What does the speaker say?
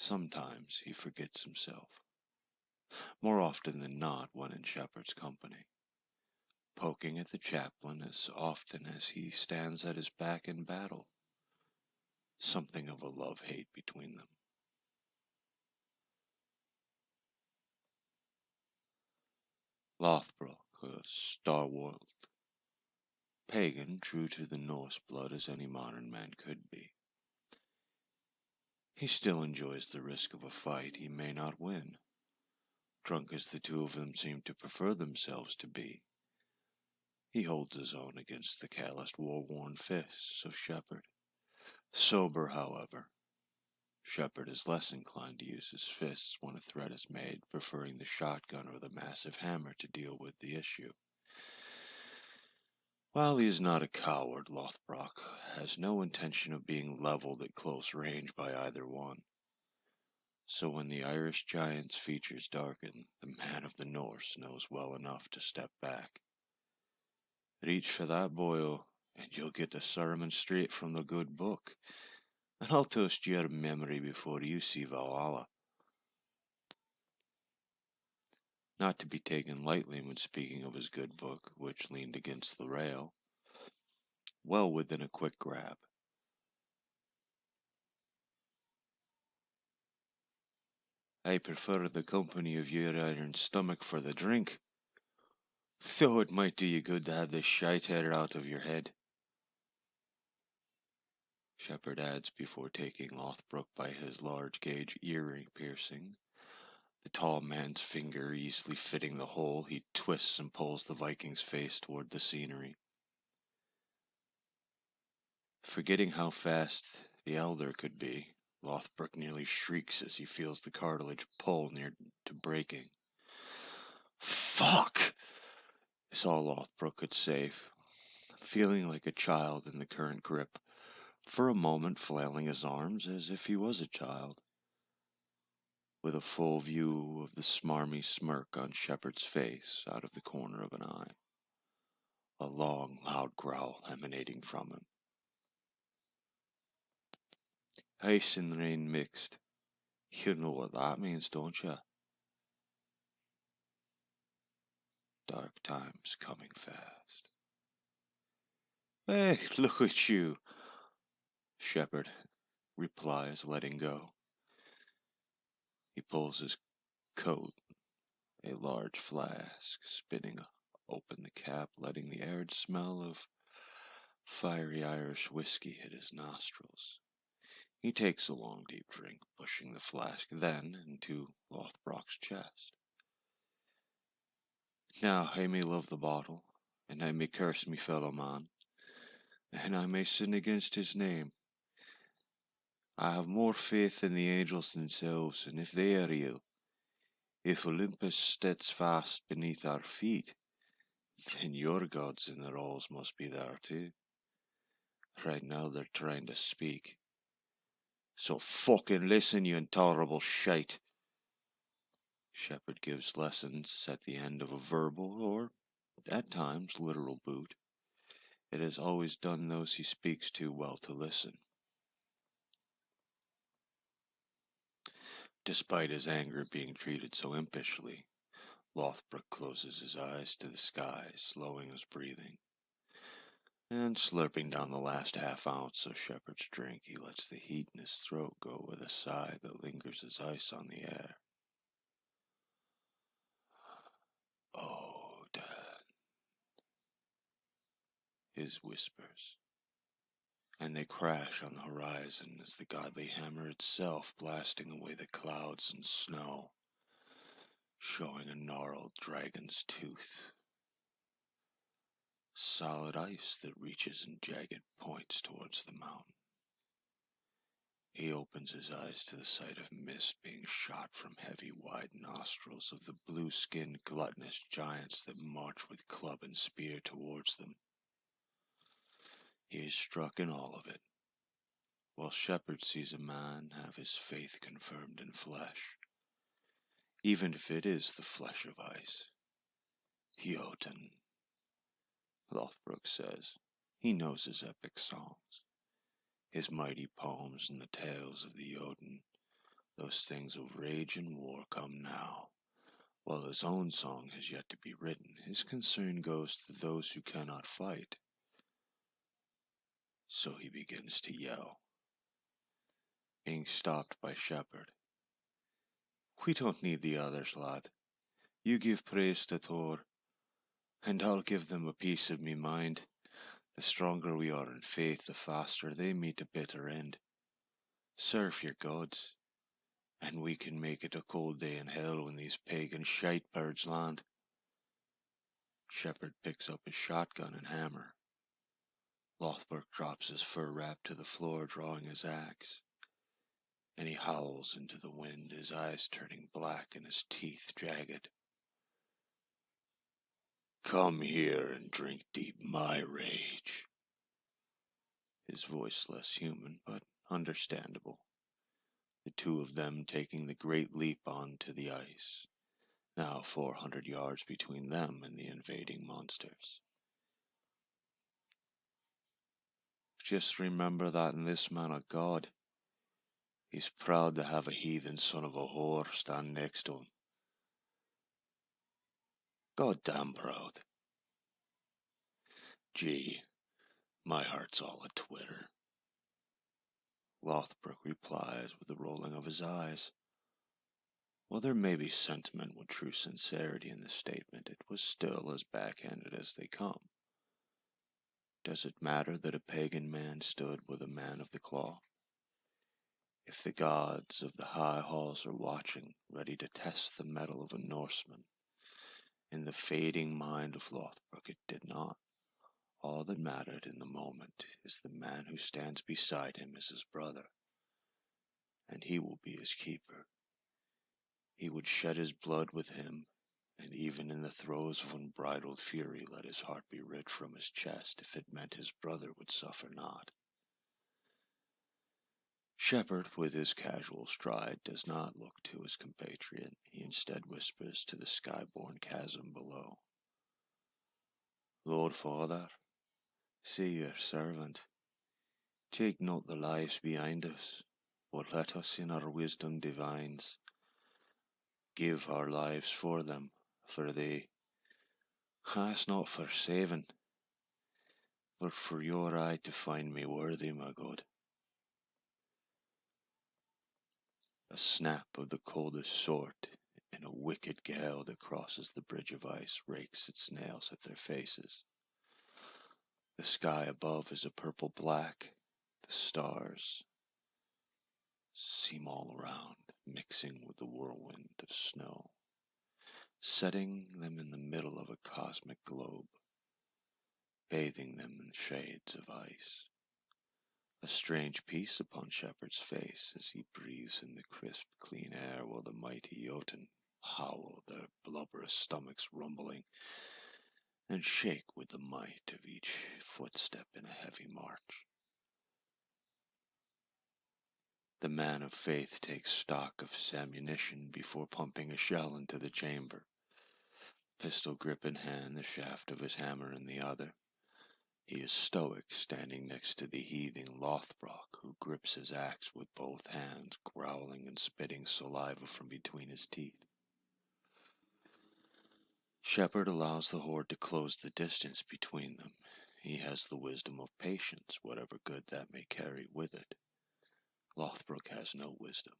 Sometimes he forgets himself, more often than not when in Shepard's company, poking at the chaplain as often as he stands at his back in battle. Something of a love-hate between them. Lothbrok, a stalwart pagan true to the Norse blood as any modern man could be. He still enjoys the risk of a fight he may not win, drunk as the two of them seem to prefer themselves to be. He holds his own against the calloused, war-worn fists of Shepard. Sober, however, Shepard is less inclined to use his fists when a threat is made, preferring the shotgun or the massive hammer to deal with the issue. While he is not a coward, Lothbrok has no intention of being leveled at close range by either one. So when the Irish giant's features darken, the man of the Norse knows well enough to step back. Reach for that boil, and you'll get a sermon straight from the good book, and I'll toast your memory before you see Valhalla. Not to be taken lightly when speaking of his good book, which leaned against the rail, well within a quick grab. I prefer the company of your iron stomach for the drink, though it might do you good to have this shite hair out of your head. Shepard adds before taking Lothbrok by his large-gauge earring piercing. The tall man's finger easily fitting the hole, he twists and pulls the Viking's face toward the scenery. Forgetting how fast the elder could be, Lothbrok nearly shrieks as he feels the cartilage pull near to breaking. "Fuck!" is all Lothbrok could say, feeling like a child in the current grip, for a moment flailing his arms as if he was a child. With a full view of the smarmy smirk on Shepard's face out of the corner of an eye. A long, loud growl emanating from him. Ice and rain mixed. You know what that means, don't you? Dark times coming fast. Hey, look at you, Shepard replies, letting go. He pulls his coat, a large flask, spinning open the cap, letting the arid smell of fiery Irish whiskey hit his nostrils. He takes a long, deep drink, pushing the flask then into Lothbrok's chest. Now I may love the bottle, and I may curse me fellow man, and I may sin against his name. I have more faith in the angels themselves, and if they are real, if Olympus steps fast beneath our feet, then your gods in the halls must be there too. Right now they're trying to speak. So fucking listen, you intolerable shite. Shepard gives lessons at the end of a verbal, or at times literal boot. It has always done those he speaks to well to listen. Despite his anger at being treated so impishly, Lothbrok closes his eyes to the sky, slowing his breathing. And slurping down the last half ounce of Shepard's drink, he lets the heat in his throat go with a sigh that lingers as ice on the air. Oh, Dad, his whispers. And they crash on the horizon as the godly hammer itself blasting away the clouds and snow, showing a gnarled dragon's tooth. Solid ice that reaches in jagged points towards the mountain. He opens his eyes to the sight of mist being shot from heavy, wide nostrils of the blue-skinned, gluttonous giants that march with club and spear towards them. He is struck in all of it, while Shepard sees a man have his faith confirmed in flesh, even if it is the flesh of ice. Jotun, Lothbrok says. He knows his epic songs, his mighty poems and the tales of the Jotun, Those things of rage and war come now. While his own song has yet to be written, his concern goes to those who cannot fight. So he begins to yell, being stopped by Shepherd. We don't need the others, lad. You give praise to Thor, and I'll give them a piece of me mind. The stronger we are in faith, the faster they meet a bitter end. Serve your gods, and we can make it a cold day in hell when these pagan shite birds land. Shepherd picks up his shotgun and hammer. Lothbrok drops his fur wrap to the floor, drawing his axe, and he howls into the wind, his eyes turning black and his teeth jagged. Come here and drink deep my rage. His voice less human, but understandable. The two of them taking the great leap onto the ice, now 400 yards between them and the invading monsters. Just remember that in this man of God, he's proud to have a heathen son of a whore stand next to him. Goddamn proud. Gee, my heart's all a twitter. Lothbrok replies with a rolling of his eyes. While there may be sentiment with true sincerity in the statement, it was still as backhanded as they come. Does it matter that a pagan man stood with a man of the cloth? If the gods of the high halls are watching, ready to test the mettle of a Norseman, in the fading mind of Lothbrok it did not. All that mattered in the moment is the man who stands beside him is his brother, and he will be his keeper. He would shed his blood with him, and even in the throes of unbridled fury let his heart be ripped from his chest if it meant his brother would suffer not. Shepherd, with his casual stride, does not look to his compatriot. He instead whispers to the sky-born chasm below. Lord Father, say your servant, take not the lives behind us, but let us in our wisdom divines give our lives for them, for they ask not for saving, but for your eye to find me worthy, my God. A snap of the coldest sort, and a wicked gale that crosses the bridge of ice rakes its nails at their faces. The sky above is a purple black, the stars seem all around, mixing with the whirlwind of snow, setting them in the middle of a cosmic globe, bathing them in shades of ice. A strange peace upon Shepherd's face as he breathes in the crisp, clean air while the mighty Jotun howl, their blubberous stomachs rumbling and shake with the might of each footstep in a heavy march. The man of faith takes stock of his ammunition before pumping a shell into the chamber. Pistol grip in hand, the shaft of his hammer in the other. He is stoic, standing next to the heaving Lothbrok, who grips his axe with both hands, growling and spitting saliva from between his teeth. Shepherd allows the horde to close the distance between them. He has the wisdom of patience, whatever good that may carry with it. Lothbrok has no wisdom.